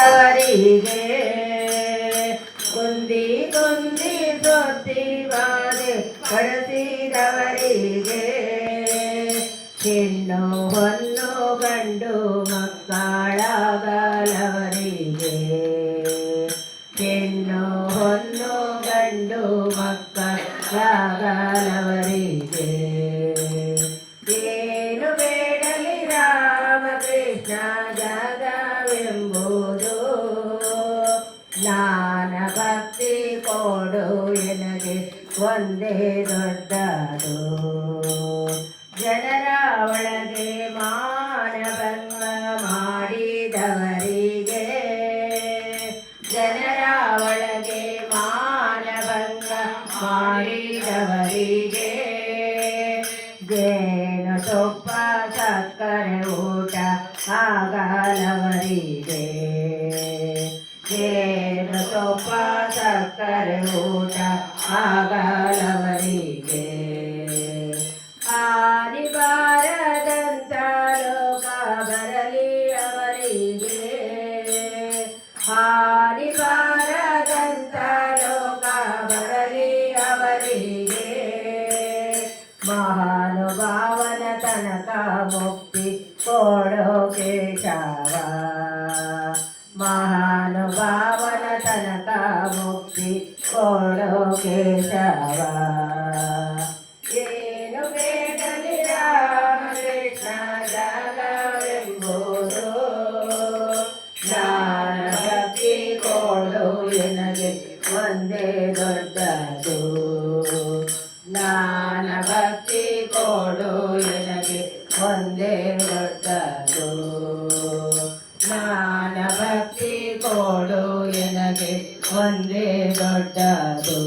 ಕಳಿಸಿದವರಿಗೆ ಕುಂದಿ ಕುಂದಿ ಸೊತ್ತಿ ಬಾಧೆ ಕಳಿಸಿದವರಿಗೆ ಹೆಣ್ಣು ಹೊನ್ನು ಗಂಡು ಮಕ್ಕಳಾಗಲವರಿಗೆ ಹೆಣ್ಣು ಹೊನ್ನು ಗಂಡು ಮಕ್ಕಳಾಗಲವರಿಗೆ ಏನು ಬೇಡಲಿ ರಾಮಕೃಷ್ಣ ಜಗವೆಂಬುದು ಜ್ಞಾನ ಭಕ್ತಿ ಕೊಡು ಎನಗೆ ಒಂದೇ ದೊಡ್ಡದು ಜನರ ಒಳಗೆ ಮಾನಭಂಗ ಮಾಡಿದವರಿಗೆ ಜನರ ಒಳಗೆ ಮಾನಭಂಗ ಮಾಡಿದವರಿಗೆ ಜೇನು ತುಪ್ಪ ಸಕ್ಕರೆ ಊಟ ಆಗಲವರಿಗೆ ಜೇನು ತುಪ್ಪ ಸಕ್ಕರೆ ಊಟ ಆಗಲವರಿಗೆ ಹಾನಿ ಬಾರದಂತ ಲೋಕ ಬರಲಿ ಅವರಿಗೆ ಹಾನಿ ಬಾರದಂತ ಲೋಕ ಬರಲಿ ಅವರಿಗೆ ಮಹಾನುಭಾವನ ತನಕ ಮುಕ್ತಿ ಕೊಡೋ ಕೇಶವ ಮಹಾನುಭಾವನ ತನಕ ಮುಕ್ತಿ ಕೊಡೋ ಕೇಶವ ಏನು ಬೇಡಲಿ ರಾಮಕೃಷ್ಣ ಜಗವೆಂಬುದು ಜ್ಞಾನ ಭಕ್ತಿ ಕೊಡು ಎನಗೆ ಒಂದೇ ದೊಡ್ಡದು ಜ್ಞಾನ ಭಕ್ತಿ ಕೊಡು ಎನಗೆ ಒಂದೇ ದೊಡ್ಡದು ಜ್ಞಾನ ಭಕ್ತಿ ಕೊಡು ಎನಗೆ ಒಂದೇ ದೊಡ್ಡದು